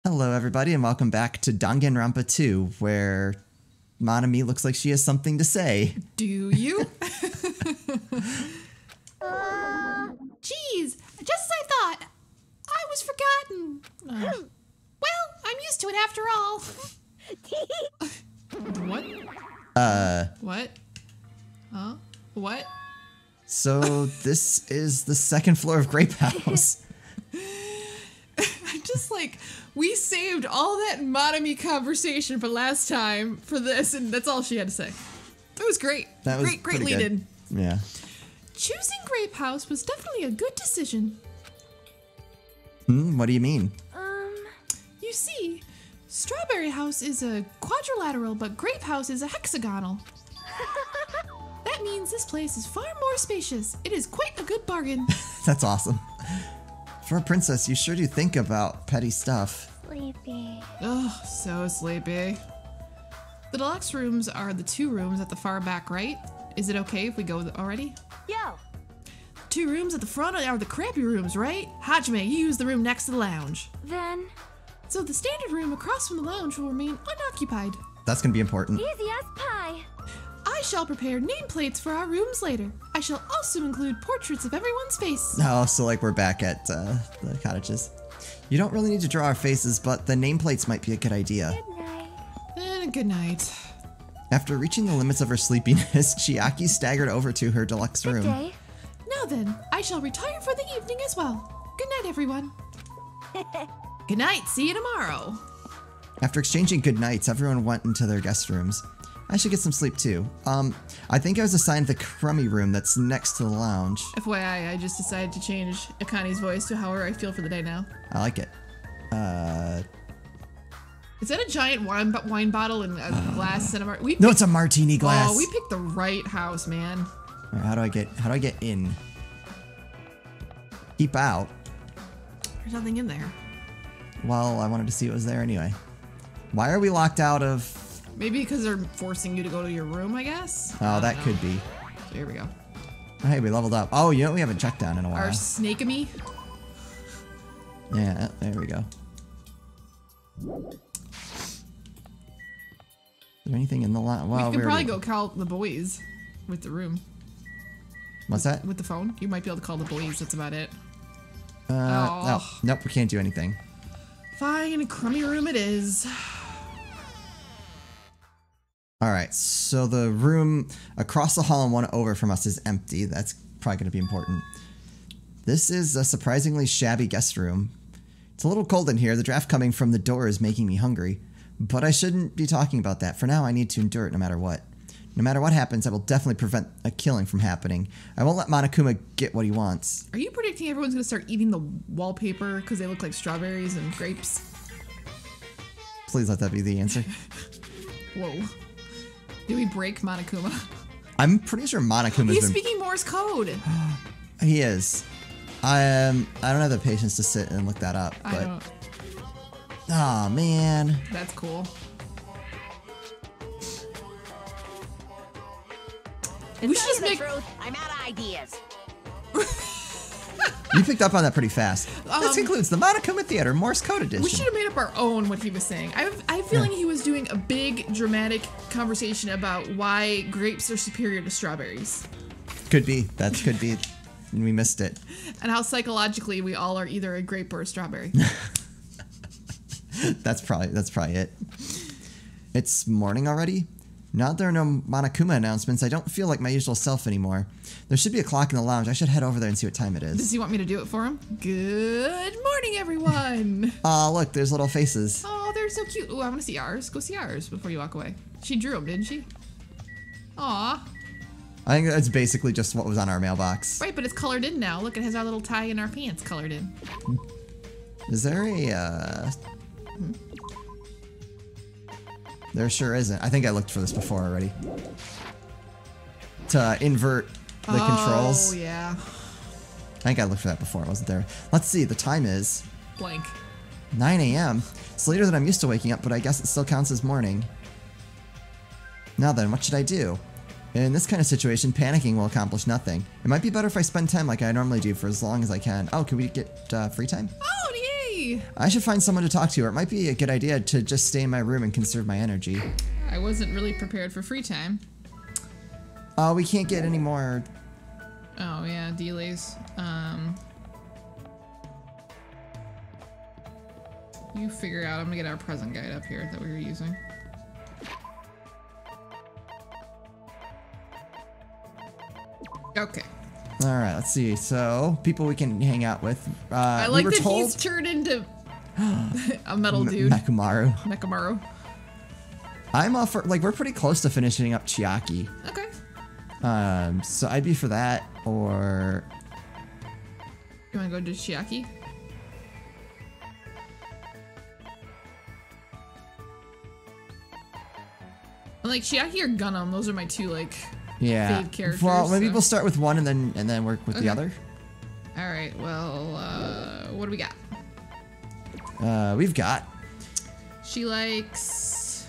Hello everybody and welcome back to Danganronpa 2, where Manami looks like she has something to say. Do you? Geez, just as I thought. I was forgotten. Well, I'm used to it after all. What? What? Huh? What? So this is the second floor of Grape House. Just like, we saved all that Manami conversation for last time for this, and that's all she had to say. It was great. That was great lead-in. Yeah. Choosing Grape House was definitely a good decision. What do you mean? You see, Strawberry House is a quadrilateral, but Grape House is a hexagonal. That means this place is far more spacious. It is quite a good bargain. That's awesome. For a princess, you sure do think about petty stuff. Sleepy. Oh, so sleepy. The deluxe rooms are the two rooms at the far back right. Is it okay if we go already? Yo. Two rooms at the front are the crappy rooms, right? Hajime, you use the room next to the lounge. Then. So the standard room across from the lounge will remain unoccupied. That's gonna be important. Easy as pie. I shall prepare nameplates for our rooms later. I shall also include portraits of everyone's face. Oh, so like we're back at the cottages. You don't really need to draw our faces, but the nameplates might be a good idea. Good night. And good night. After reaching the limits of her sleepiness, Chiaki staggered over to her deluxe room. Good day. Now then, I shall retire for the evening as well. Good night, everyone. Good night, see you tomorrow. After exchanging good nights, everyone went into their guest rooms. I should get some sleep too. I think I was assigned the crummy room that's next to the lounge. FYI, I just decided to change Akani's voice to however I feel for the day now. I like it. Is that a giant wine bottle and a glass cinema? No, it's a martini glass. Oh, we picked the right house, man. All right, how do I get in? Keep out. There's nothing in there. Well, I wanted to see what was there anyway. Why are we locked out of... Maybe because they're forcing you to go to your room, I guess? Oh, that could be. So here we go. Hey, we leveled up. Oh, you know, we haven't checked down in a while. Our snake-a-me. Yeah, there we go. Is there anything in the lot? Well, we can probably go call the boys with the room. What's that? With the phone. You might be able to call the boys. That's about it. No. Nope, we can't do anything. Fine, crummy room it is. Alright, so the room across the hall and one over from us is empty. That's probably going to be important. This is a surprisingly shabby guest room. It's a little cold in here. The draft coming from the door is making me hungry. But I shouldn't be talking about that. For now, I need to endure it no matter what. No matter what happens, I will definitely prevent a killing from happening. I won't let Monokuma get what he wants. Are you predicting everyone's going to start eating the wallpaper because they look like strawberries and grapes? Please let that be the answer. Whoa. Did we break Monokuma? I'm pretty sure Monokuma's He's speaking Morse code. He is. I don't have the patience to sit and look that up. But... I don't. Aw, man. That's cool. We should just make... I'm out of ideas. You picked up on that pretty fast. This concludes the Monokuma Theater Morse Code Edition. We should have made up our own what he was saying. I have a feeling he was doing a big dramatic conversation about why grapes are superior to strawberries. Could be. That could be. We missed it. And how psychologically we all are either a grape or a strawberry. That's probably it. It's morning already? Now that there are no Monokuma announcements, I don't feel like my usual self anymore. There should be a clock in the lounge. I should head over there and see what time it is. Does he want me to do it for him? Good morning, everyone. Aw, look, there's little faces. Oh, they're so cute. Ooh, I want to see ours. Go see ours before you walk away. She drew them, didn't she? Aw. I think that's basically just what was on our mailbox. Right, but it's colored in now. Look, it has our little tie and our pants colored in. Is there a, There sure isn't. I think I looked for this before already. To invert the controls. Oh, yeah. I think I looked for that before. It wasn't there. Let's see. The time is... Blank. 9 a.m. It's later than I'm used to waking up, but I guess it still counts as morning. Now then, what should I do? In this kind of situation, panicking will accomplish nothing. It might be better if I spend time like I normally do for as long as I can. Oh, can we get free time? Oh, yay! Sorry. I should find someone to talk to, or it might be a good idea to just stay in my room and conserve my energy. I wasn't really prepared for free time. Oh, we can't get any more. Oh, yeah, delays. You figure out. I'm gonna get our present guide up here that we were using. Okay. All right, let's see. So, people we can hang out with. I like that he's turned into a metal dude. Mekamaru. Mekamaru. I'm off for, like, we're pretty close to finishing up Chiaki. Okay. So I'd be for that, or... You wanna go to Chiaki? Like Chiaki or Gunham, those are my two like fave characters. Well, maybe we'll start with one and then work with the other. All right. Well, what do we got? We've got. She likes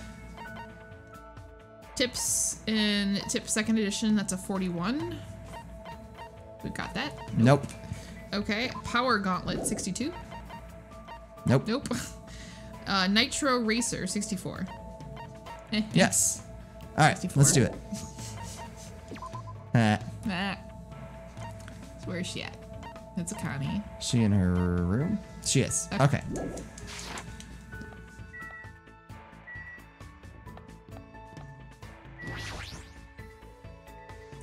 tips in tip second edition. That's a 41. We got that. Nope. Okay. Power Gauntlet 62. Nope. Nope. Nitro Racer 64. Yes. All right, 64. let's do it. Nah. So where is she at? That's a Connie. She in her room? She is. Okay.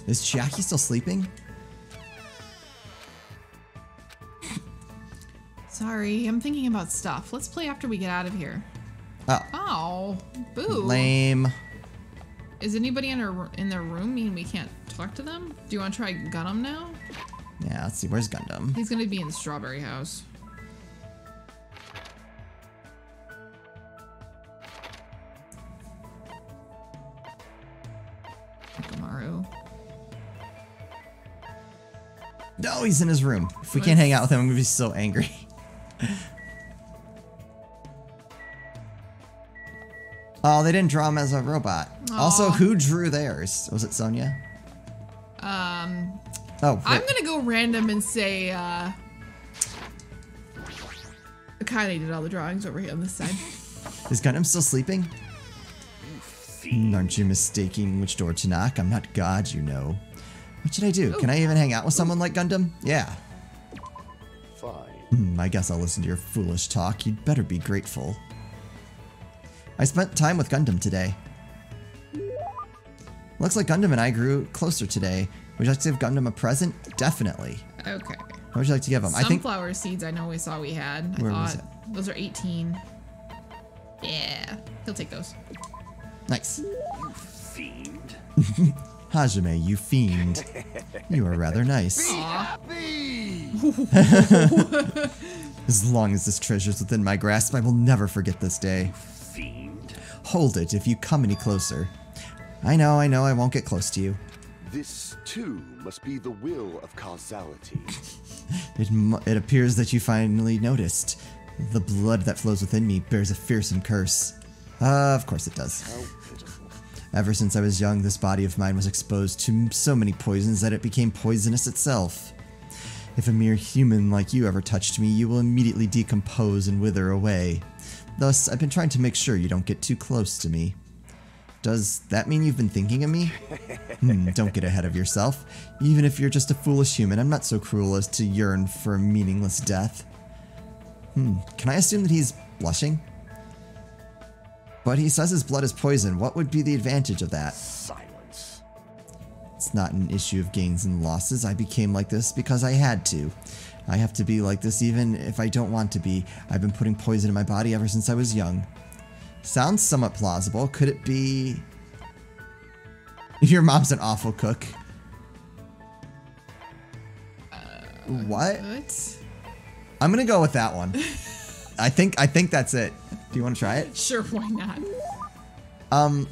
Is Chiaki still sleeping? Sorry, I'm thinking about stuff. Let's play after we get out of here. Oh. Oh, boo. Lame. Is anybody in their room mean we can't talk to them? Do you want to try Gundam now? Yeah, let's see. Where's Gundam? He's gonna be in the strawberry house. Kamaru. No, he's in his room. If we can't hang out with him, I'm gonna be so angry. Oh, they didn't draw him as a robot. Aww. Also, who drew theirs? Was it Sonia? Oh, I'm gonna go random and say, Akane did all the drawings over here on this side. Is Gundam still sleeping? Aren't you mistaking which door to knock? I'm not God, you know. What should I do? Ooh. Can I even hang out with someone like Gundam? Yeah. Fine. I guess I'll listen to your foolish talk. You'd better be grateful. I spent time with Gundam today. Looks like Gundam and I grew closer today. Would you like to give Gundam a present? Definitely. Okay. What would you like to give him? Sunflower seeds I know we saw we had. Where I was thought those are 18. Yeah, he'll take those. Nice. You fiend. Hajime, you fiend. You are rather nice. Happy. As long as this treasure's within my grasp, I will never forget this day. Fiend. Hold it if you come any closer. I know, I won't get close to you. This too must be the will of causality. It appears that you finally noticed. The blood that flows within me bears a fearsome curse. Of course it does. How pitiful. Ever since I was young, this body of mine was exposed to so many poisons that it became poisonous itself. If a mere human like you ever touched me, you will immediately decompose and wither away. Thus, I've been trying to make sure you don't get too close to me. Does that mean you've been thinking of me? Don't get ahead of yourself. Even if you're just a foolish human, I'm not so cruel as to yearn for a meaningless death. Can I assume that he's blushing? But he says his blood is poison. What would be the advantage of that? Silence. It's not an issue of gains and losses. I became like this because I had to. I have to be like this even if I don't want to be. I've been putting poison in my body ever since I was young. Sounds somewhat plausible. Could it be... Your mom's an awful cook. What? What? I'm gonna go with that one. I think that's it. Do you want to try it? Sure, why not?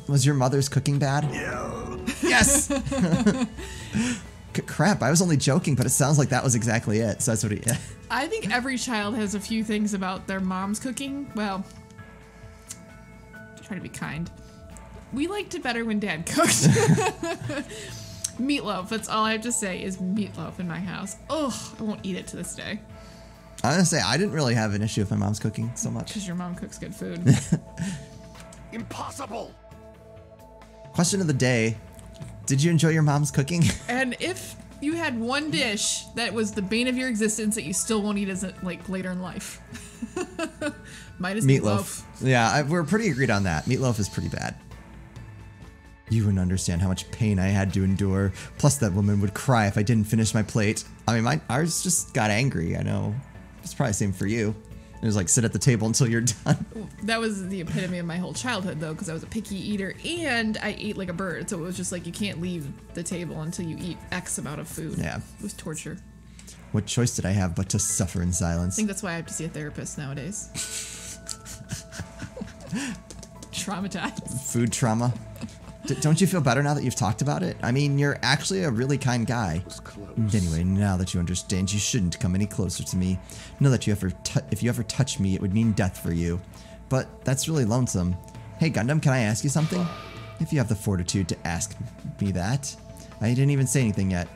Was your mother's cooking bad? No. Yes! Crap, I was only joking, but it sounds like that was exactly it. So that's what he... I think every child has a few things about their mom's cooking. Well, try to be kind. We liked it better when Dad cooked. Meatloaf, that's all I have to say is meatloaf in my house. Ugh, I won't eat it to this day. I'm gonna say I didn't really have an issue with my mom's cooking so much. Because your mom cooks good food. Impossible! Question of the day. Did you enjoy your mom's cooking? And if you had one dish that was the bane of your existence that you still won't eat as like later in life. Mine is meatloaf. Yeah, we're pretty agreed on that. Meatloaf is pretty bad. You wouldn't understand how much pain I had to endure. Plus, that woman would cry if I didn't finish my plate. I mean, ours just got angry. I know. It's probably the same for you. It was like, sit at the table until you're done. That was the epitome of my whole childhood, though, because I was a picky eater and I ate like a bird. So it was just like, you can't leave the table until you eat X amount of food. Yeah. It was torture. What choice did I have but to suffer in silence? I think that's why I have to see a therapist nowadays. Traumatized. Food trauma. Don't you feel better now that you've talked about it? I mean, you're actually a really kind guy. Anyway, now that you understand, you shouldn't come any closer to me. Know that if you ever touch me, it would mean death for you. But that's really lonesome. Hey, Gundam, can I ask you something? If you have the fortitude to ask me that. I didn't even say anything yet.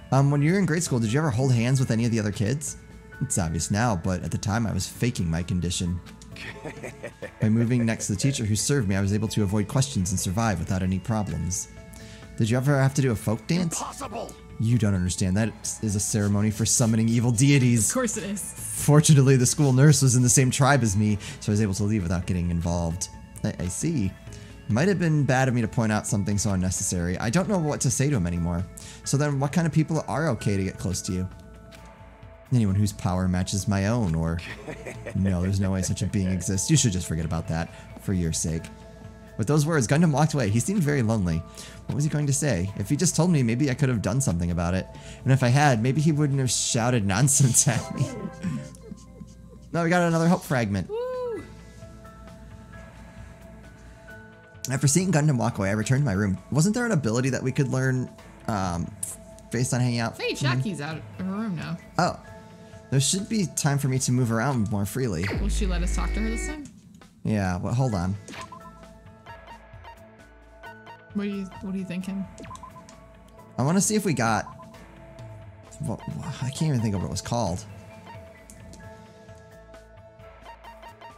When you were in grade school, did you ever hold hands with any of the other kids? It's obvious now, but at the time I was faking my condition. By moving next to the teacher who served me, I was able to avoid questions and survive without any problems. Did you ever have to do a folk dance? Impossible! You don't understand. That is a ceremony for summoning evil deities. Of course it is. Fortunately, the school nurse was in the same tribe as me, so I was able to leave without getting involved. I see. It might have been bad of me to point out something so unnecessary. I don't know what to say to him anymore. So then what kind of people are okay to get close to you? Anyone whose power matches my own, or... No, there's no way such a being exists. You should just forget about that, for your sake. With those words, Gundam walked away. He seemed very lonely. What was he going to say? If he just told me, maybe I could have done something about it. And if I had, maybe he wouldn't have shouted nonsense at me. No, we got another hope fragment. Woo. After seeing Gundam walk away, I returned to my room. Wasn't there an ability that we could learn based on hanging out? Hey, Chaki's out of her room now. Oh. There should be time for me to move around more freely. Will she let us talk to her this time? Yeah, well, hold on. What are you thinking? I want to see if we got... Well, I can't even think of what it was called.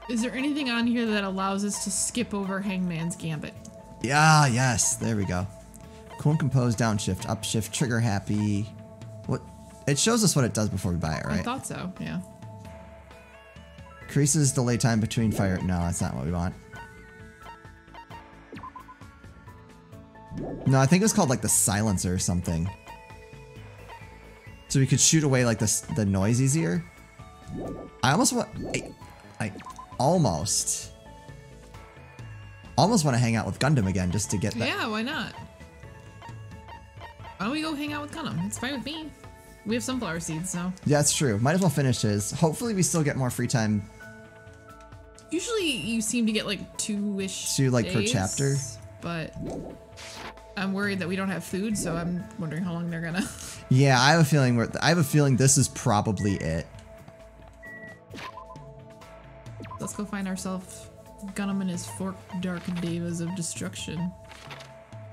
Is there anything on here that allows us to skip over Hangman's Gambit? Yeah, yes, there we go. Cool and composed, downshift, upshift, trigger happy. What? It shows us what it does before we buy it, right? I thought so, yeah. Increases delay time between fire. No, that's not what we want. No, I think it was called like the silencer or something. So we could shoot away like the noise easier. I almost want... I almost want to hang out with Gundam again just to get that. Yeah, why not? Why don't we go hang out with Gundam? It's fine with me. We have sunflower seeds, so. Yeah, that's true. Might as well finish his. Hopefully we still get more free time. Usually you seem to get like two-ish Two, like, per days, chapter. But I'm worried that we don't have food, so I'm wondering how long they're gonna. Yeah, I have a feeling this is probably it. Let's go find ourselves Gundam and his forked dark devas of destruction.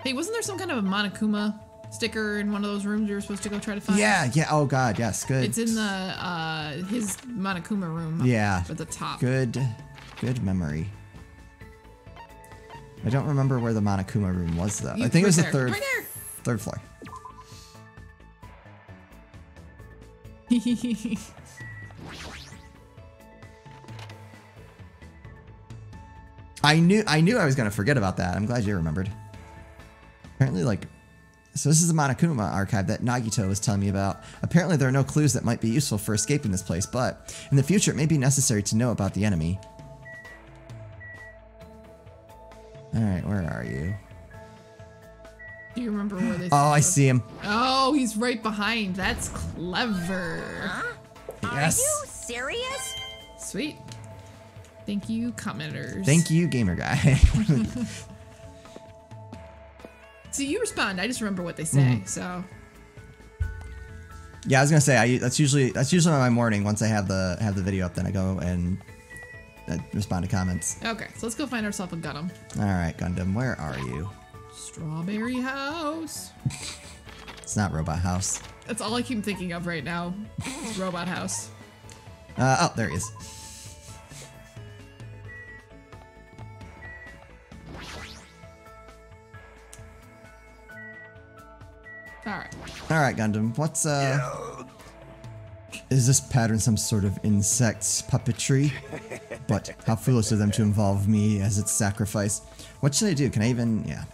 Hey, wasn't there some kind of a Monokuma sticker in one of those rooms we were supposed to go try to find? Yeah. Oh God, yes, good. It's in the his Monokuma room. Yeah. At the top. Good memory. I don't remember where the Monokuma room was though. I think it was the third floor. I knew I was gonna forget about that. I'm glad you remembered. Apparently, like, so this is the Monokuma archive that Nagito was telling me about. Apparently, there are no clues that might be useful for escaping this place, but in the future, it may be necessary to know about the enemy. All right, where are you? Do you remember where they? Oh, I see him. Oh, he's right behind. That's clever. Huh? Yes. Are you serious? Sweet. Thank you, commenters. Thank you, gamer guy. So you respond. I just remember what they say. So. Yeah, I was gonna say that's usually my morning. Once I have the video up, then I go and respond to comments. Okay, so let's go find ourselves a Gundam. All right, Gundam, where are you? Strawberry House. It's not Robot House. That's all I keep thinking of right now. It's Robot House. Oh, there he is. Alright. Alright, Gundam, what's, Is this pattern some sort of insect's puppetry? But how foolish of them to involve me as its sacrifice. What should I do? Can I even... yeah.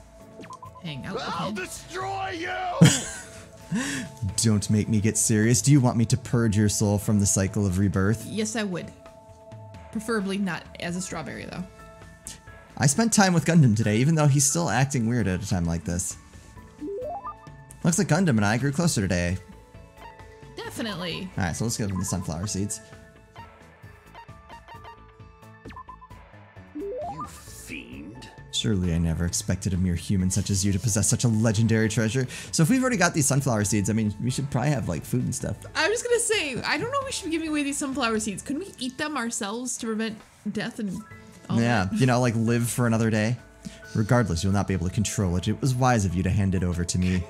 Hang out with I'll him. destroy you! Don't make me get serious. Do you want me to purge your soul from the cycle of rebirth? Yes, I would. Preferably not as a strawberry, though. I spent time with Gundam today, even though he's still acting weird at a time like this. Looks like Gundam and I grew closer today. Definitely. Alright, so let's go with the sunflower seeds. You fiend. Surely I never expected a mere human such as you to possess such a legendary treasure. So if we've already got these sunflower seeds, I mean, we should probably have, like, food and stuff. I was gonna say, I don't know if we should be giving away these sunflower seeds. Couldn't we eat them ourselves to prevent death and all Yeah, that? you know, like live for another day. Regardless, you'll not be able to control it. It was wise of you to hand it over to me.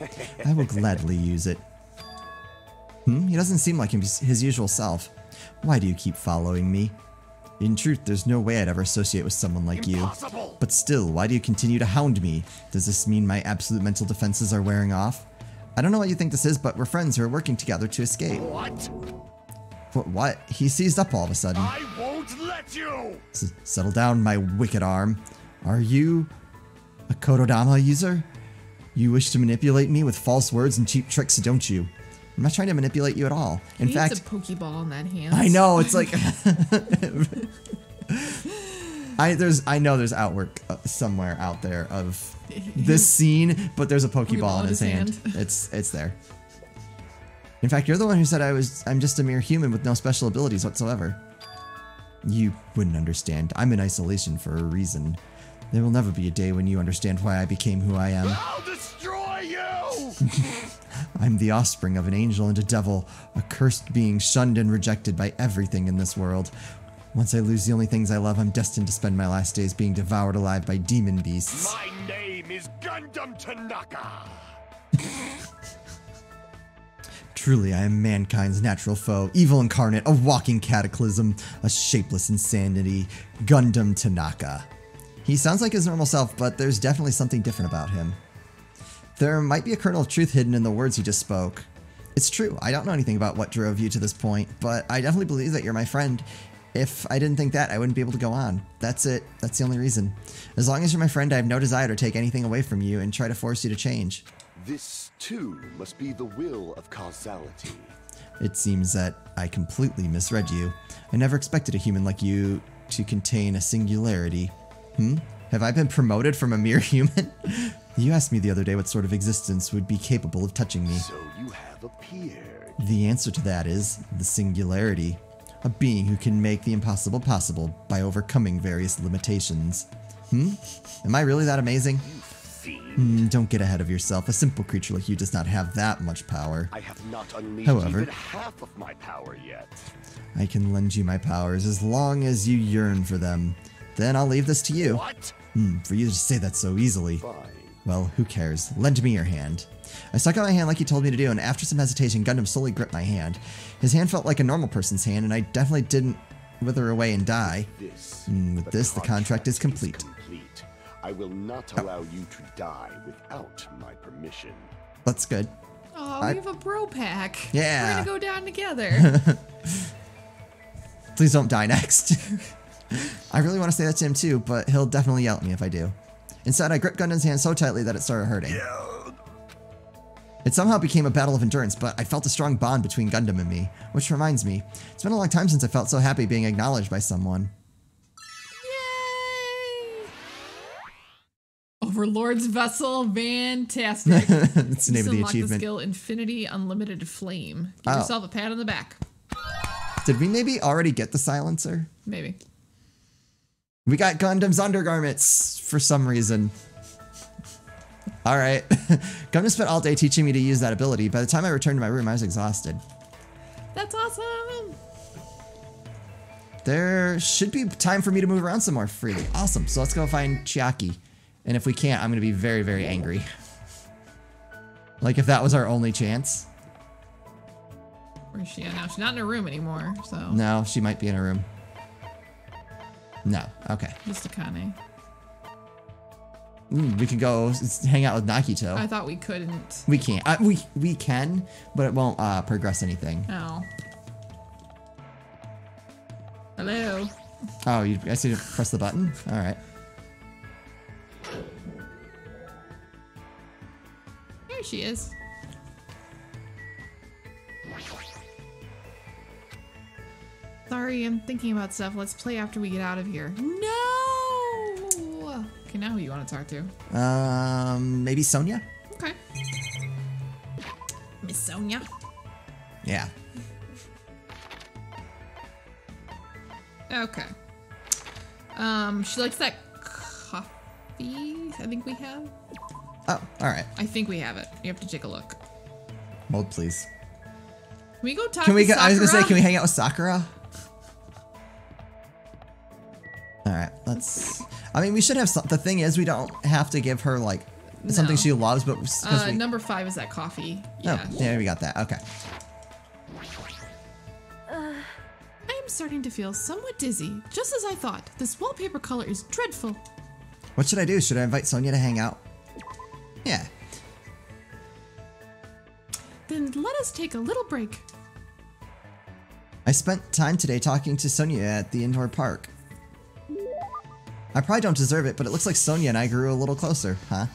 I will gladly use it. He doesn't seem like his usual self. Why do you keep following me? In truth, there's no way I'd ever associate with someone like Impossible. you. But still, why do you continue to hound me? Does this mean my absolute mental defenses are wearing off? I don't know what you think this is, but we're friends who are working together to escape. What? What? He seized up all of a sudden. I won't let you! Settle down, my wicked arm. Are you a Kododama user? You wish to manipulate me with false words and cheap tricks, don't you? I'm not trying to manipulate you at all. In He fact, needs a Pokeball in that hand. I know, it's like... I know there's outwork somewhere out there of this scene, but there's a Pokeball in his hand. It's there. In fact, you're the one who said I'm just a mere human with no special abilities whatsoever. You wouldn't understand. I'm in isolation for a reason. There will never be a day when you understand why I became who I am. I'll destroy you! I'm the offspring of an angel and a devil, a cursed being shunned and rejected by everything in this world. Once I lose the only things I love, I'm destined to spend my last days being devoured alive by demon beasts. My name is Gundam Tanaka! Truly, I am mankind's natural foe, evil incarnate, a walking cataclysm, a shapeless insanity, Gundam Tanaka. He sounds like his normal self, but there's definitely something different about him. There might be a kernel of truth hidden in the words he just spoke. It's true, I don't know anything about what drove you to this point, but I definitely believe that you're my friend. If I didn't think that, I wouldn't be able to go on. That's it. That's the only reason. As long as you're my friend, I have no desire to take anything away from you and try to force you to change. This, too, must be the will of causality. It seems that I completely misread you. I never expected a human like you to contain a singularity. Have I been promoted from a mere human? You asked me the other day what sort of existence would be capable of touching me. So you have appeared. The answer to that is the singularity. A being who can make the impossible possible by overcoming various limitations. Am I really that amazing? Fiend. Don't get ahead of yourself. A simple creature like you does not have that much power. I have not unleashed However, even half of my power yet. I can lend you my powers as long as you yearn for them. Then I'll leave this to you. What? For you to say that so easily. Fine. Well, who cares? Lend me your hand. I stuck out my hand like he told me to do, and after some hesitation, Gundam slowly gripped my hand. His hand felt like a normal person's hand, and I definitely didn't wither away and die. With this, the contract is complete. I will not allow you to die without my permission. That's good. Oh, we have a bro pack. Yeah. We're gonna go down together. Please don't die next. I really want to say that to him too, but he'll definitely yell at me if I do. Instead, I gripped Gundam's hand so tightly that it started hurting. It somehow became a battle of endurance, but I felt a strong bond between Gundam and me. Which reminds me, it's been a long time since I felt so happy being acknowledged by someone. Yay! Overlord's vessel, fantastic. That's the name of the Unlock achievement. the skill Infinity Unlimited Flame. Give Oh. yourself a pat on the back. Did we maybe already get the silencer? Maybe. We got Gundam's undergarments for some reason. Alright. Gundam spent all day teaching me to use that ability. By the time I returned to my room, I was exhausted. That's awesome. There should be time for me to move around some more freely. Awesome. So let's go find Chiaki. And if we can't, I'm going to be very, very angry. Like if that was our only chance. Where's she at now? She's not in her room anymore, so. No, she might be in her room. No. Okay. Just Akane. We can go hang out with Nakito. I thought we couldn't. We can't. We can, but it won't progress anything. Oh. Hello. Oh, you guys need to press the button? All right. There she is. Sorry, I'm thinking about stuff. Let's play after we get out of here. No! Okay, now who you want to talk to? Maybe Sonia? Okay. Miss Sonia. Yeah. Okay. She likes that coffee I think we have. Oh, all right. I think we have it. You have to take a look. Hold, please. Can we go talk Can we to go? Sakura? I was gonna say, can we hang out with Sakura? All right, let's. I mean, we should have some. The thing is, we don't have to give her like something No. she loves, but because we. Number 5 is that coffee. Yeah. Oh, yeah, we got that. Okay. I'm starting to feel somewhat dizzy. Just as I thought. This wallpaper color is dreadful. What should I do? Should I invite Sonia to hang out? Yeah. Then let us take a little break. I spent time today talking to Sonia at the indoor park. I probably don't deserve it, but it looks like Sonia and I grew a little closer, huh?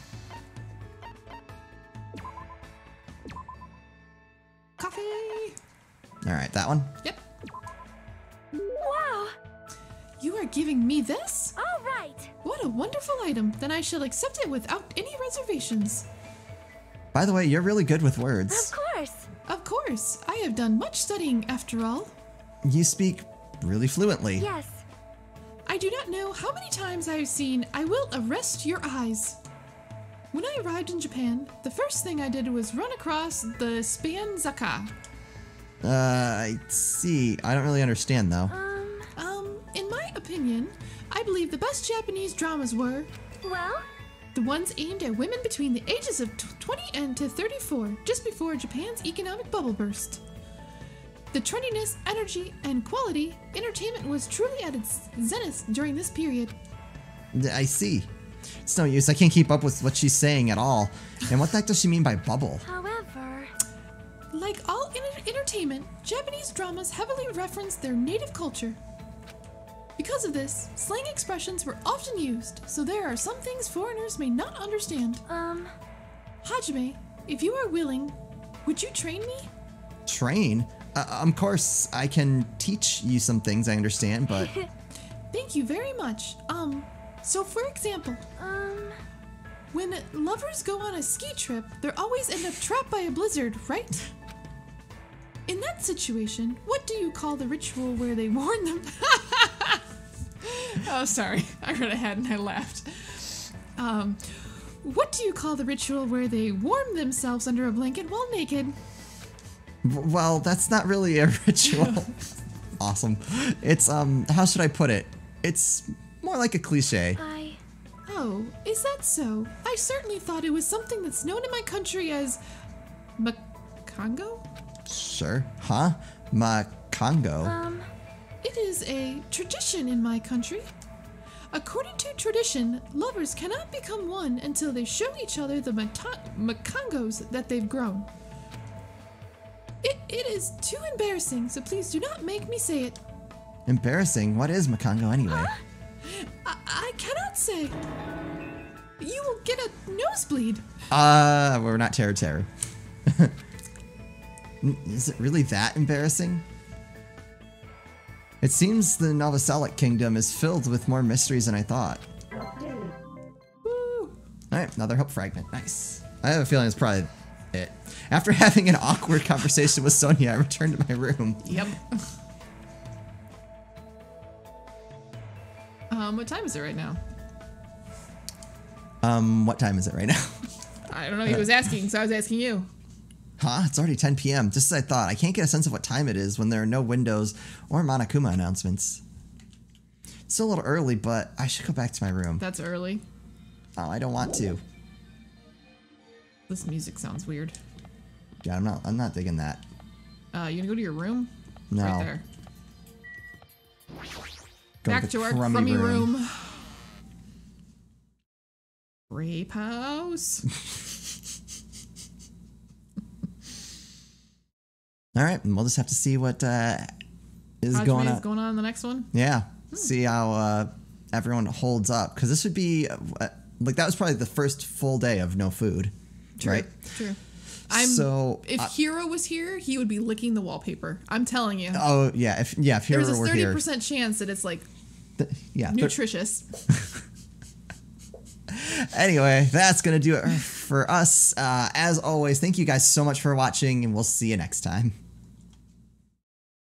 Coffee. All right, that one. Yep. Wow. You are giving me this? All right. What a wonderful item. Then I shall accept it without any reservations. By the way, you're really good with Of words. course. Of course. I have done much studying after all. You speak really fluently. Yes. I do not know how many times I have seen I will arrest your eyes. When I arrived in Japan, the first thing I did was run across the Spanzaka. I see. I don't really understand though. In my opinion, I believe the best Japanese dramas were Well, the ones aimed at women between the ages of 20 and to 34, just before Japan's economic bubble burst. The trendiness, energy, and quality, entertainment was truly at its zenith during this period. I see. It's no use. I can't keep up with what she's saying at all. And what the heck does she mean by bubble? however, Like all entertainment, Japanese dramas heavily reference their native culture. Because of this, slang expressions were often used, so there are some things foreigners may not understand. Hajime, if you are willing, would you train me? Train? Of course, I can teach you some things I understand, but Thank you very much. So for example, when lovers go on a ski trip, they're always end up trapped by a blizzard, right? In that situation, what do you call the ritual where they warn them? Oh, sorry. I read ahead and I laughed. What do you call the ritual where they warm themselves under a blanket while naked? well, that's not really a ritual. Awesome. It's how should I put it? It's more like a cliche. Oh, is that so? I certainly thought it was something that's known in my country as Makongo? Sure. Huh? Makongo. It is a tradition in my country. According to tradition, lovers cannot become one until they show each other the Makongos that they've grown. It is too embarrassing, so please do not make me say it. Embarrassing. What is Makongo anyway? I cannot say. You will get a nosebleed. We're not Terror. Is it really that embarrassing? It seems the Novoselic Kingdom is filled with more mysteries than I thought. Woo. Alright, another hope fragment. Nice. I have a feeling it's probably it. After having an awkward conversation with Sonia, I returned to my room. Yep. What time is it right now? What time is it right now? I don't know. He was asking, so I was asking you. Huh? It's already 10 p.m. Just as I thought. I can't get a sense of what time it is when there are no windows or Monokuma announcements. It's still a little early, but I should go back to my room. That's early. Oh, I don't want to. This music sounds weird. Yeah, I'm not digging that. You gonna go to your room? No. Right there. Go Back to our crummy room. Grape house. All right, and we'll just have to see what is going on in the next one. Yeah, see how everyone holds up, because this would be like that was probably the first full day of no food, right? True. If Hero was here, he would be licking the wallpaper. I'm telling you. Oh yeah, if Hero were here, there's a 30% chance that it's like yeah nutritious. Anyway, that's gonna do it for us. As always, thank you guys so much for watching, and we'll see you next time.